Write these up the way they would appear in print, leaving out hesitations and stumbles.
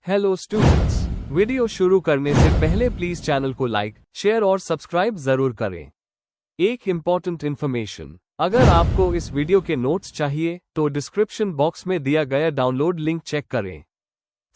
Hello students, video शुरू करने से पहले प्लीज चैनल को लाइक, शेयर और सब्सक्राइब जरूर करें। एक इम्पॉर्टेंट इन्फॉर्मेशन, अगर आपको इस वीडियो के नोट्स चाहिए तो डिस्क्रिप्शन बॉक्स में दिया गया डाउनलोड लिंक चेक करें।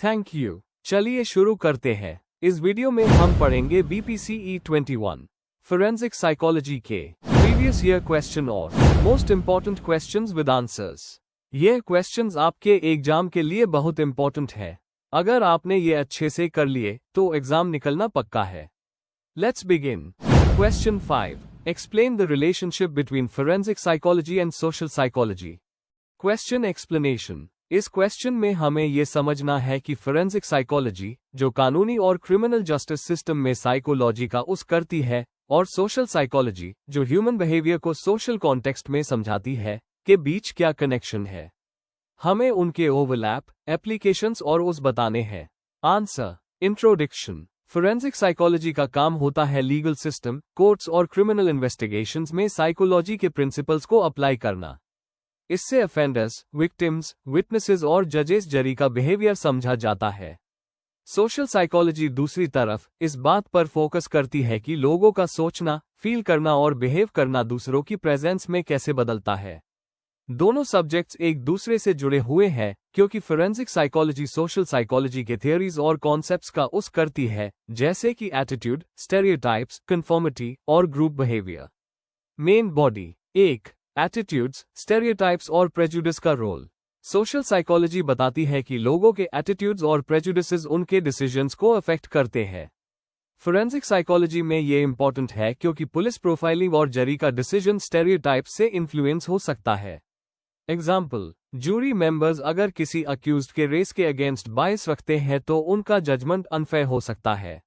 Thank you. चलिए शुरू करते हैं। इस वीडियो में हम पढ़ेंगे BPCE 21 फोरेंसिक साइकोलॉजी के प्रीवियस ईयर क्वेश्चन और most important questions with answers. ये क्वेश्चंस आपके एग्जाम के लिए बहुत इम्पॉर्टेंट है। अगर आपने ये अच्छे से कर लिए तो एग्जाम निकलना पक्का है। Let's begin. Question 5, explain the relationship between forensic psychology and social psychology. Question explanation. इस क्वेश्चन में हमें यह समझना है कि फोरेंसिक साइकोलॉजी, जो कानूनी और क्रिमिनल जस्टिस सिस्टम में साइकोलॉजी का उस करती है, और सोशल साइकोलॉजी, जो ह्यूमन बिहेवियर को सोशल कॉन्टेक्स्ट में समझाती है, के बीच क्या कनेक्शन है। हमें उनके ओवरलैप, एप्लीकेशंस और उस बताने हैं। आंसर। इंट्रोडक्शन। फोरेंसिक साइकोलॉजी का काम होता है लीगल सिस्टम, कोर्ट्स और क्रिमिनल इन्वेस्टिगेशंस में साइकोलॉजी के प्रिंसिपल्स को अप्लाई करना। इससे अफेंडर्स, विक्टिम्स, विटनेसेस और जजेस जरी का बिहेवियर समझा जाता है। सोशल साइकोलॉजी दूसरी तरफ इस बात पर फोकस करती है कि लोगों का सोचना, फील करना और बिहेव करना दूसरों की प्रेजेंस में कैसे बदलता है। दोनों सब्जेक्ट्स एक दूसरे से जुड़े हुए हैं क्योंकि फोरेंसिक साइकोलॉजी सोशल साइकोलॉजी के थियरीज और कॉन्सेप्ट्स का उस करती है, जैसे कि एटीट्यूड, स्टेरियोटाइप्स, कन्फॉर्मिटी और group behaviour. Main body. 1. Attitudes, stereotypes और प्रेजुडिस का रोल। सोशल साइकोलॉजी बताती है कि लोगों के एटीट्यूड्स और प्रेजुडिसेस उनके डिसीजंस को अफेक्ट करते हैं। फोरेंसिक साइकोलॉजी में ये इंपॉर्टेंट है क्योंकि पुलिस प्रोफाइलिंग और जरी का डिसीजन स्टेरियोटाइप्स से इन्फ्लुएंस हो सकता है। एग्जाम्पल, जूरी मेंबर्स अगर किसी अक्यूज्ड के रेस के अगेंस्ट बायस रखते हैं तो उनका जजमेंट अनफेयर हो सकता है।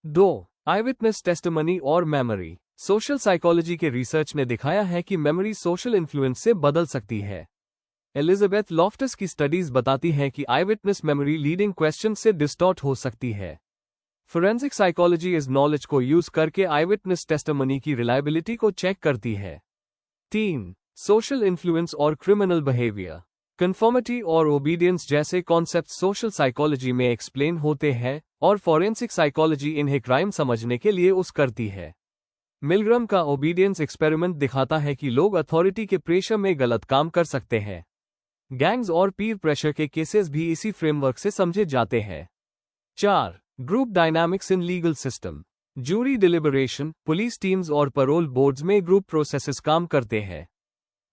2. आईविटनेस टेस्टिमनी और मेमोरी। सोशल साइकोलॉजी के रिसर्च ने दिखाया है कि मेमोरी सोशल इन्फ्लुएंस से बदल सकती है। एलिजाबेथ लॉफ्टस की स्टडीज बताती हैं कि आईविटनेस मेमोरी लीडिंग क्वेश्चन से डिस्टॉर्ट हो सकती है। फोरेंसिक साइकोलॉजी इस नॉलेज को यूज करके आईविटनेस टेस्टिमनी की रिलायबिलिटी को चेक करती है। 3. सोशल इन्फ्लुएंस और क्रिमिनल बिहेवियर। कन्फॉर्मिटी और ओबीडियंस जैसे कॉन्सेप्ट सोशल साइकोलॉजी में एक्सप्लेन होते हैं और फोरेंसिक साइकोलॉजी इन्हें क्राइम समझने के लिए उस करती है। मिलग्राम का ओबीडियंस एक्सपेरिमेंट दिखाता है कि लोग अथॉरिटी के प्रेशर में गलत काम कर सकते हैं। गैंग्स और पीर प्रेशर के केसेस भी इसी फ्रेमवर्क से समझे जाते हैं। 4. Group dynamics in legal system. Jury deliberation, police teams और पैरोल बोर्ड्स में ग्रुप प्रोसेसेस काम करते हैं।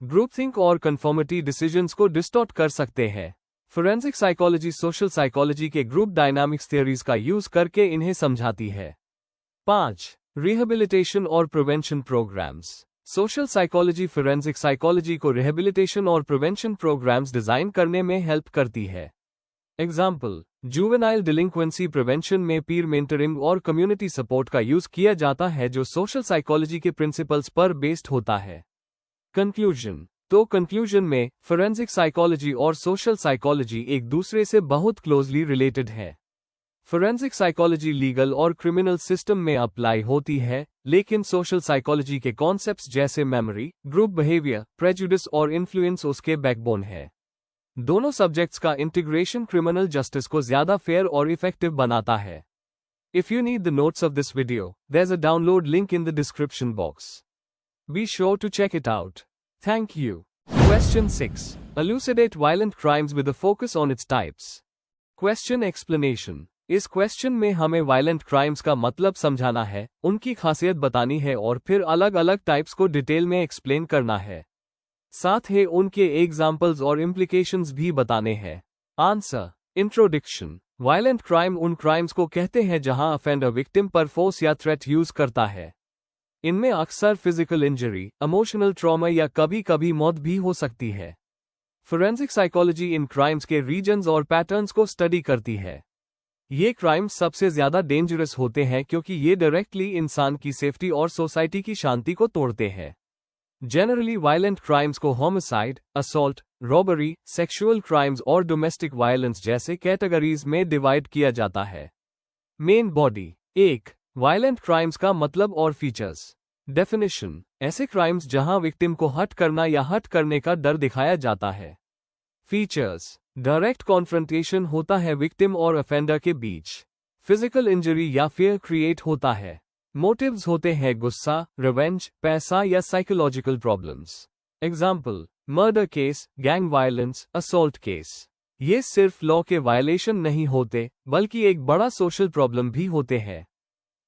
ग्रुप थिंक और कन्फॉर्मिटी डिसीजंस को डिस्टॉर्ट कर सकते हैं। फोरेंसिक साइकोलॉजी सोशल साइकोलॉजी के ग्रुप डायनामिक्स थियरीज का यूज करके इन्हें समझाती है। 5. रिहेबिलिटेशन और prevention programs. Social psychology forensic psychology को रिहेबिलिटेशन और प्रिवेंशन प्रोग्राम्स डिजाइन करने में हेल्प करती है। एग्जाम्पल, जुवेनाइल डिलिंक्वेंसी प्रिवेंशन में पीर मेंटरिंग और कम्युनिटी सपोर्ट का यूज किया जाता है जो सोशल साइकोलॉजी के प्रिंसिपल्स पर बेस्ड होता है। कंक्लूजन। तो कंक्लूजन में फोरेंसिक साइकोलॉजी और सोशल साइकोलॉजी एक दूसरे से बहुत क्लोजली रिलेटेड है। फोरेंसिक साइकोलॉजी लीगल और क्रिमिनल सिस्टम में अप्लाई होती है, लेकिन सोशल साइकोलॉजी के कॉन्सेप्ट्स जैसे मेमोरी, ग्रुप बिहेवियर, प्रेजुडिस और इन्फ्लुएंस उसके बैकबोन है। दोनों सब्जेक्ट्स का इंटीग्रेशन क्रिमिनल जस्टिस को ज्यादा फेयर और इफेक्टिव बनाता है। If you need the notes of this video, there is a download link in the description box. Be sure to check it out. Thank you. Question 6. Elucidate violent crimes with a focus on its types. Question explanation. इस question में हमें violent crimes का मतलब समझाना है, उनकी खासियत बतानी है और फिर अलग अलग टाइप्स को डिटेल में एक्सप्लेन करना है। साथ ही उनके एग्जाम्पल्स और इम्प्लीकेशंस भी बताने हैं। आंसर। इंट्रोडक्शन। वायलेंट क्राइम उन क्राइम्स को कहते हैं जहां अफेंडर विक्टिम पर फोर्स या थ्रेट यूज करता है। इनमें अक्सर फिजिकल इंजरी, इमोशनल ट्रॉमा या कभी कभी मौत भी हो सकती है। फोरेंसिक साइकोलॉजी इन क्राइम्स के रीजन्स और पैटर्न्स को स्टडी करती है। ये क्राइम्स सबसे ज्यादा डेंजरस होते हैं क्योंकि ये डायरेक्टली इंसान की सेफ्टी और सोसाइटी की शांति को तोड़ते हैं। जनरली वायलेंट क्राइम्स को homicide, assault, robbery, sexual crimes और डोमेस्टिक वायलेंस जैसे कैटेगरीज में डिवाइड किया जाता है। Main body. 1. वायलेंट क्राइम्स का मतलब और फीचर्स। डेफिनेशन। ऐसे क्राइम्स जहां विक्टिम को हर्ट करना या हर्ट करने का डर दिखाया जाता है। फीचर्स। डायरेक्ट कॉन्फ्रंटेशन होता है विक्टिम और ऑफेंडर के बीच। फिजिकल इंजरी या फियर क्रिएट होता है। मोटिव्स होते हैं गुस्सा, रिवेंज, पैसा या psychological problems. Example, murder case, gang violence, assault case. ये सिर्फ लॉ के वायलेशन नहीं होते बल्कि एक बड़ा सोशल प्रॉब्लम भी होते हैं।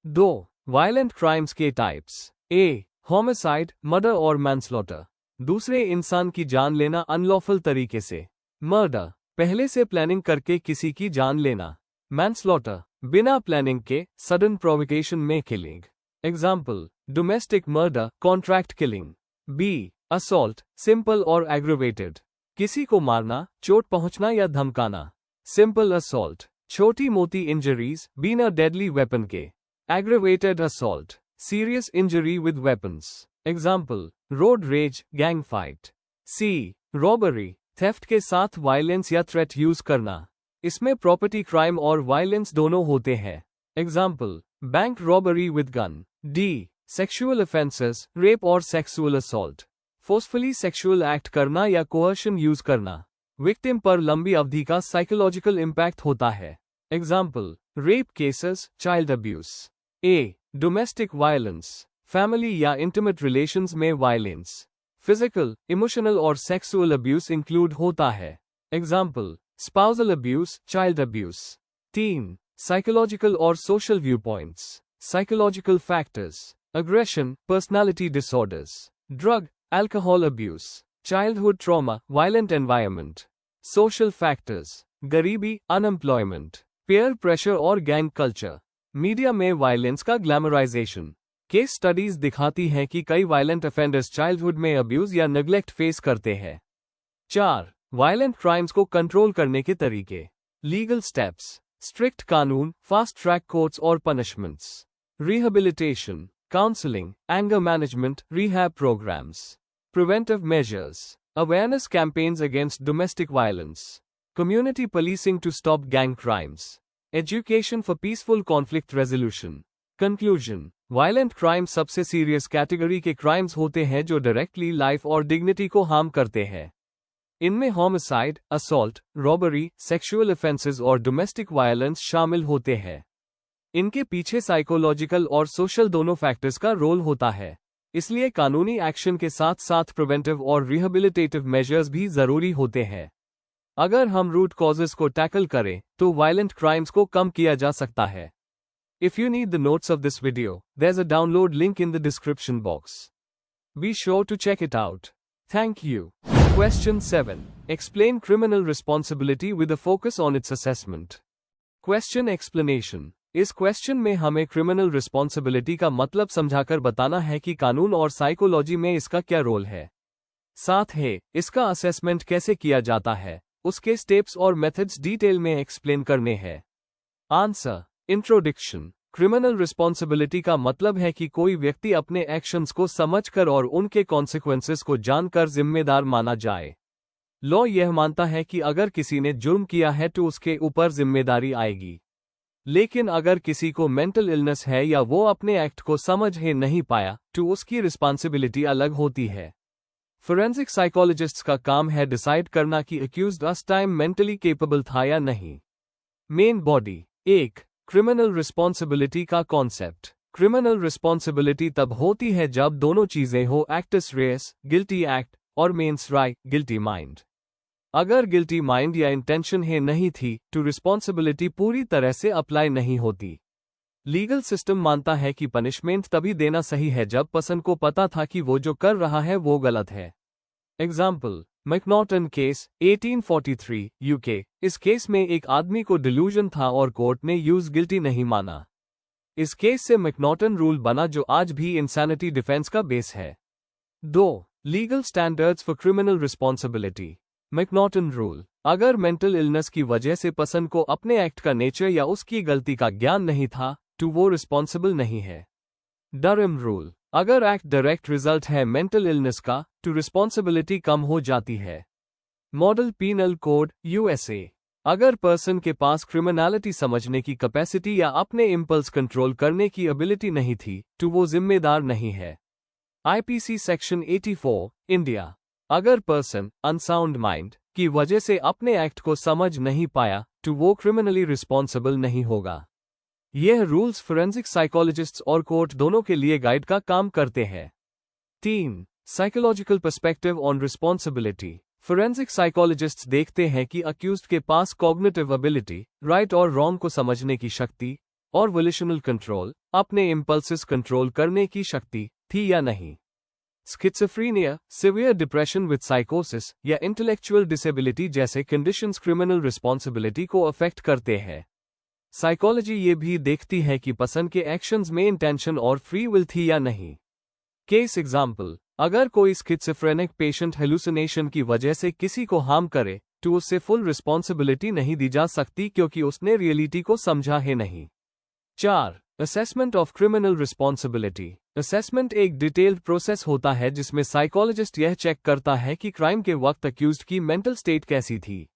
2. वायलेंट क्राइम्स के टाइप्स। ए. होमिसाइड, मर्डर और मैनस्लॉटर। दूसरे इंसान की जान लेना अनलॉफुल तरीके से। मर्डर, पहले से प्लानिंग करके किसी की जान लेना। मैनस्लॉटर, बिना प्लानिंग के सडन प्रोवोकेशन में killing. Example, domestic murder, contract killing. B. Assault, simple और एग्रेवेटेड, किसी को मारना, चोट पहुंचना या धमकाना। सिंपल असॉल्ट, छोटी मोटी इंजरीज बिना डेडली वेपन के। Aggravated assault, serious injury with weapons. Example, road rage, gang fight. C. Robbery, theft के साथ वायलेंस या थ्रेट यूज करना। इसमें प्रॉपर्टी क्राइम और वायलेंस दोनों होते हैं। Example, bank robbery with gun. D. Sexual offences, rape और sexual assault, forcefully sexual act करना या कोअर्शन यूज करना। विक्टिम पर लंबी अवधि का साइकोलॉजिकल इम्पैक्ट होता है। Example, rape cases, child abuse. A. Domestic violence, family या इंटीमेट रिलेशंस में वायलेंस। फिजिकल, इमोशनल और सेक्सुअल अब्यूज इंक्लूड होता है। Example, spousal abuse, child abuse. 3. Psychological और social view points. Psychological factors, aggression, personality disorders, drug, alcohol abuse, childhood trauma, violent environment. Social factors, गरीबी, unemployment, peer pressure और gang culture. Media में violence का glamorisation. Case studies दिखाती हैं कि कई violent offenders childhood में अब्यूज या नेग्लेक्ट फेस करते हैं। 4. वायलेंट क्राइम्स को कंट्रोल करने के तरीके। लीगल स्टेप्स, स्ट्रिक्ट कानून, फास्ट ट्रैक कोर्ट्स और punishments. Rehabilitation, counselling, anger management, rehab programs. Preventive measures, awareness campaigns against domestic violence, community policing to stop gang crimes, education for peaceful conflict resolution. Conclusion, violent crime सबसे serious category के crimes होते हैं जो directly life और dignity को harm करते हैं। इनमें homicide, assault, robbery, sexual offences और डोमेस्टिक वायलेंस शामिल होते हैं। इनके पीछे साइकोलॉजिकल और सोशल दोनों फैक्टर्स का रोल होता है, इसलिए कानूनी एक्शन के साथ साथ प्रिवेंटिव और रिहेबिलिटेटिव मेजर्स भी जरूरी होते हैं। अगर हम रूट कॉजेस को टैकल करें तो वायलेंट क्राइम्स को कम किया जा सकता है। If you need the notes of this video, there is a download link in the description box. Be sure to check it out. Thank you. Question 7. Explain criminal responsibility with a focus on its assessment. Question explanation. इस question में हमें criminal responsibility का मतलब समझाकर बताना है कि कानून और साइकोलॉजी में इसका क्या रोल है। साथ ही इसका असेसमेंट कैसे किया जाता है, उसके स्टेप्स और मेथड्स डिटेल में एक्सप्लेन करने हैं। आंसर। इंट्रोडक्शन। क्रिमिनल रिस्पॉन्सिबिलिटी का मतलब है कि कोई व्यक्ति अपने एक्शंस को समझकर और उनके कॉन्सिक्वेंसेस को जानकर जिम्मेदार माना जाए। लॉ यह मानता है कि अगर किसी ने जुर्म किया है तो उसके ऊपर जिम्मेदारी आएगी, लेकिन अगर किसी को मेंटल इलनेस है या वो अपने एक्ट को समझ ही नहीं पाया तो उसकी रिस्पॉन्सिबिलिटी अलग होती है। फोरेंसिक साइकोलॉजिस्ट्स का काम है डिसाइड करना कि अक्यूज्ड उस टाइम मेंटली केपेबल था या नहीं। Main body. 1. क्रिमिनल रिस्पॉन्सिबिलिटी का कॉन्सेप्ट। क्रिमिनल रिस्पॉन्सिबिलिटी तब होती है जब दोनों चीजें हो, एक्टस रेस, गिल्टी एक्ट, और मेंस राय, गिल्टी माइंड। अगर गिल्टी माइंड या इंटेंशन ही नहीं थी तो रिस्पॉन्सिबिलिटी पूरी तरह से अप्लाई नहीं होती। लीगल सिस्टम मानता है कि पनिशमेंट तभी देना सही है जब पर्सन को पता था कि वो जो कर रहा है वो गलत है। Example, McNaughton case 1843 UK. इस केस में एक आदमी को डिल्यूजन था और कोर्ट ने यूज गिल्टी नहीं माना। इस केस से मैकनॉटन रूल बना जो आज भी इंसैनिटी डिफेंस का बेस है। 2. Legal standards for criminal responsibility. McNaughton rule. अगर मेंटल इलनेस की वजह से पर्सन को अपने एक्ट का नेचर या उसकी गलती का ज्ञान नहीं था तो वो रिस्पॉन्सिबल नहीं है। Durham rule. अगर एक्ट डायरेक्ट रिजल्ट है मेंटल इलनेस का तो रिस्पॉन्सिबिलिटी कम हो जाती है। Model penal code USA. अगर पर्सन के पास क्रिमिनलिटी समझने की कैपेसिटी या अपने इंपल्स कंट्रोल करने की एबिलिटी नहीं थी तो वो जिम्मेदार नहीं है। IPC section 84 India. अगर पर्सन अनसाउंड माइंड, की वजह से अपने एक्ट को समझ नहीं पाया तो वो क्रिमिनली रिस्पॉन्सिबल नहीं होगा। यह रूल्स फोरेंसिक साइकोलॉजिस्ट्स और कोर्ट दोनों के लिए गाइड का काम करते हैं। 3. Psychological perspective on responsibility. Forensic psychologists देखते हैं कि अक्यूज्ड के पास कॉग्निटिव एबिलिटी, राइट और रॉन्ग को समझने की शक्ति और वोल्यूशनल कंट्रोल, अपने इंपल्सेस कंट्रोल करने की शक्ति थी या नहीं। स्किज़ोफ्रेनिया, सिवियर डिप्रेशन विद साइकोसिस या इंटेलेक्चुअल डिसेबिलिटी जैसे कंडीशंस क्रिमिनल रिस्पॉन्सिबिलिटी को अफेक्ट करते हैं। साइकोलॉजी ये भी देखती है कि पसंद के एक्शंस में इंटेंशन और फ्री विल थी या नहीं। केस एग्जाम्पल, अगर कोई स्किज़ोफ्रेनिक पेशेंट हेलुसिनेशन की वजह से किसी को हार्म करे तो उससे फुल रिस्पॉन्सिबिलिटी नहीं दी जा सकती क्योंकि उसने रियलिटी को समझा है नहीं। 4. Assessment of criminal responsibility. Assessment एक डिटेल्ड प्रोसेस होता है जिसमें साइकोलॉजिस्ट यह चेक करता है कि क्राइम के वक्त अक्यूज्ड की मेंटल स्टेट कैसी थी।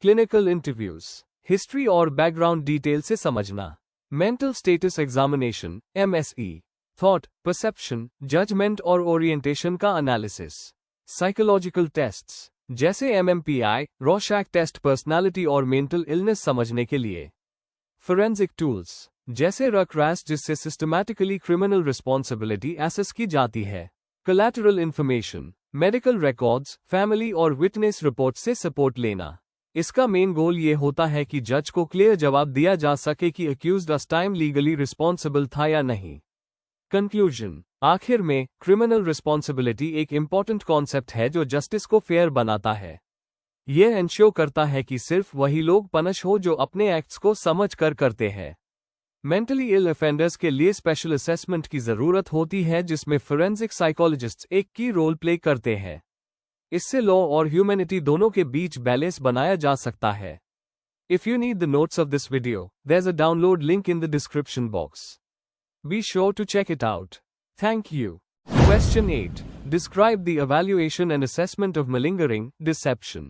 क्लिनिकल इंटरव्यूज, हिस्ट्री और बैकग्राउंड डिटेल से समझना। Mental status examination MSE, thought, perception, judgement और ओरिएंटेशन का एनालिसिस। साइकोलॉजिकल टेस्ट्स जैसे MMPI, रॉर्शैक टेस्ट पर्सनालिटी और मेंटल इलनेस समझने के लिए। फोरेंसिक टूल्स जैसे रक्रैस जिससे सिस्टमैटिकली क्रिमिनल रिस्पॉन्सिबिलिटी एसेस की जाती है। Collateral information, medical records, family और विटनेस रिपोर्ट से सपोर्ट लेना। इसका मेन गोल ये होता है कि जज को क्लियर जवाब दिया जा सके कि अक्यूज्ड उस टाइम लीगली रिस्पॉन्सिबल था या नहीं। कंक्लूजन, आखिर में क्रिमिनल रिस्पॉन्सिबिलिटी एक इंपॉर्टेंट कॉन्सेप्ट है जो जस्टिस को फेयर बनाता है। यह इंश्योर करता है कि सिर्फ वही लोग पनिश हो जो अपने एक्ट्स को समझ कर करते हैं। मेंटली इल ऑफेंडर्स के लिए स्पेशल असेसमेंट की जरूरत होती है जिसमें फोरेंसिक साइकोलॉजिस्ट्स एक की रोल प्ले करते हैं। इससे लॉ और ह्यूमैनिटी दोनों के बीच बैलेंस बनाया जा सकता है। If you need the notes of this video, there is a download link in the description box. Be sure to check it out. Thank you. Question 8. Describe the evaluation and assessment of malingering, deception.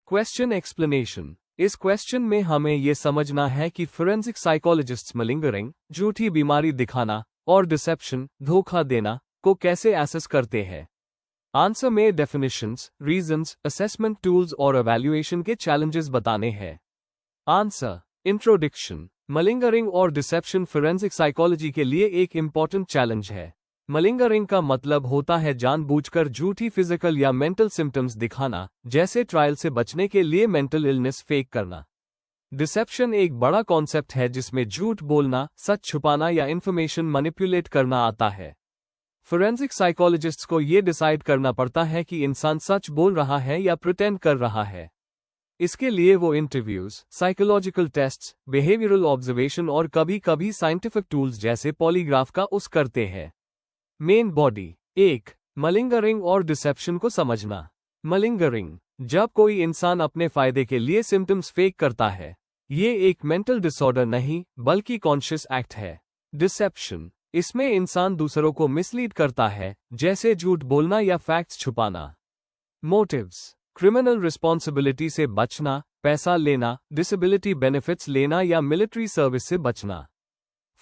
Question explanation. इस question में हमें यह समझना है कि forensic psychologists मलिंगरिंग, झूठी बीमारी दिखाना और डिसेप्शन, धोखा देना को कैसे एसेस करते हैं। आंसर में डेफिनेशंस, रीजंस, असेसमेंट टूल्स और एवैल्यूएशन के चैलेंजेस बताने हैं। आंसर। इंट्रोडक्शन। मलिंगरिंग और डिसेप्शन फोरेंसिक साइकोलॉजी के लिए एक इंपॉर्टेंट चैलेंज है। मलिंगरिंग का मतलब होता है जानबूझकर झूठी फिजिकल या मेंटल सिम्टम्स दिखाना, जैसे ट्रायल से बचने के लिए मेंटल इलनेस फेक करना। डिसेप्शन एक बड़ा कॉन्सेप्ट है जिसमें झूठ बोलना, सच छुपाना या इंफॉर्मेशन मैनिपुलेट करना आता है। फोरेंसिक साइकोलॉजिस्ट्स को यह डिसाइड करना पड़ता है कि इंसान सच बोल रहा है या प्रिटेंड कर रहा है। इसके लिए वो interviews, psychological tests, behavioural observation और कभी कभी साइंटिफिक टूल्स जैसे पॉलीग्राफ का यूज करते हैं। Main body. 1. मलिंगरिंग और डिसेप्शन को समझना। मलिंगरिंग, जब कोई इंसान अपने फायदे के लिए सिम्टम्स फेक करता है। ये एक मेंटल डिसऑर्डर नहीं बल्कि कॉन्शियस एक्ट है। डिसेप्शन, इसमें इंसान दूसरों को मिसलीड करता है, जैसे झूठ बोलना या फैक्ट्स छुपाना। मोटिव्स, क्रिमिनल रिस्पॉन्सिबिलिटी से बचना, पैसा लेना, डिसेबिलिटी बेनिफिट्स लेना या मिलिट्री सर्विस से बचना।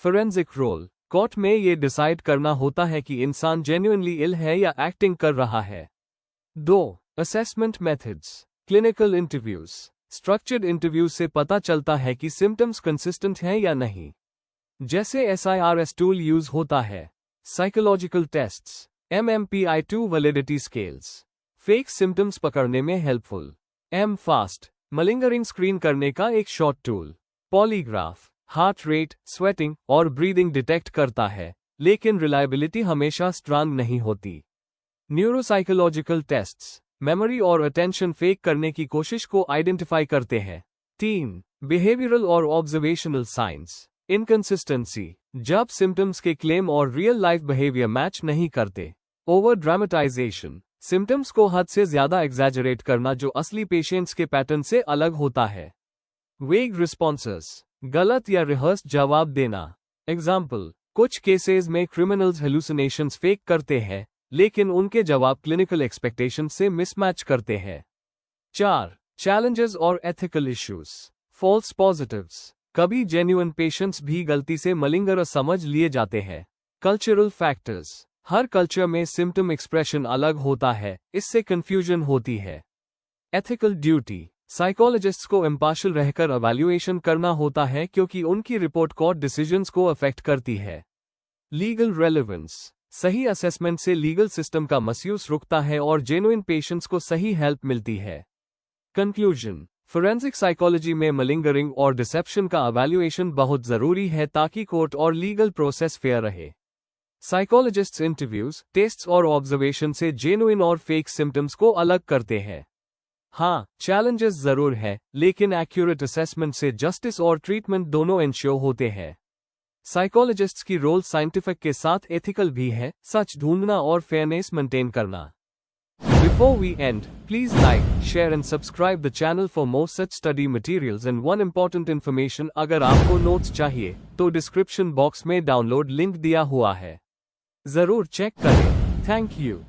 फोरेंसिक रोल, कोर्ट में ये डिसाइड करना होता है कि इंसान जेन्युइनली इल है या एक्टिंग कर रहा है। 2. Assessment methods. Clinical interviews, structured interviews से पता चलता है कि सिम्टम्स कंसिस्टेंट हैं या नहीं, जैसे SIRS टूल यूज होता है। Psychological tests, MMPI-2 validity scales, fake symptoms पकड़ने में हेल्पफुल। MFAST, मलिंगरिंग स्क्रीन करने का एक short tool. Polygraph, heart rate, sweating और ब्रीदिंग डिटेक्ट करता है, लेकिन रिलायबिलिटी हमेशा स्ट्रांग नहीं होती। न्यूरोसाइकोलॉजिकल टेस्ट्स, मेमोरी और अटेंशन फेक करने की कोशिश को आइडेंटिफाई करते हैं। 3. बिहेवियरल और ऑब्जर्वेशनल साइंस। इनकंसिस्टेंसी, जब सिम्टम्स के क्लेम और रियल लाइफ बिहेवियर मैच नहीं करते। ओवर ड्रामेटाइजेशन, सिम्टम्स को हद से ज्यादा एग्जैजरेट करना जो असली पेशेंट्स के पैटर्न से अलग होता है। वेग रिस्पॉन्सेस, गलत या रिहर्स्ड जवाब देना। एग्जाम्पल, कुछ केसेस में क्रिमिनल्स हेलुसिनेशंस फेक करते हैं, लेकिन उनके जवाब क्लिनिकल एक्सपेक्टेशन से मिसमैच करते हैं। 4. चैलेंजेस और एथिकल इश्यूज। फॉल्स पॉजिटिव्स, कभी जेन्युइन पेशेंट्स भी गलती से मलिंगर समझ लिए जाते हैं। कल्चरल फैक्टर्स, हर कल्चर में सिम्टम एक्सप्रेशन अलग होता है, इससे कंफ्यूजन होती है। Ethical duty. साइकोलॉजिस्ट्स को इम्पार्शियल रहकर इवैल्यूएशन करना होता है क्योंकि उनकी रिपोर्ट कोर्ट डिसीजंस को अफेक्ट करती है। Legal relevance. सही असेसमेंट से लीगल सिस्टम का मिसयूज रुकता है और जेन्युइन पेशेंट्स को सही हेल्प मिलती है। कंक्लूजन। फोरेंसिक साइकोलॉजी में मलिंगरिंग और डिसेप्शन का इवैल्यूएशन बहुत जरूरी है ताकि कोर्ट और लीगल प्रोसेस फेयर रहे। साइकोलॉजिस्ट्स इंटरव्यूज, टेस्ट्स और ऑब्जर्वेशन से जेन्युइन और फेक सिम्टम्स को अलग करते हैं। हाँ, चैलेंजेस जरूर है, लेकिन एक्यूरेट असेसमेंट से जस्टिस और ट्रीटमेंट दोनों इंश्योर होते हैं। साइकोलॉजिस्ट्स की रोल साइंटिफिक के साथ एथिकल भी है, सच ढूंढना और फेयरनेस मेंटेन करना। Before we end, please like, share and subscribe the channel for more such study materials and one important information अगर आपको नोट्स चाहिए तो डिस्क्रिप्शन बॉक्स में डाउनलोड लिंक दिया हुआ है, जरूर चेक करें। Thank you.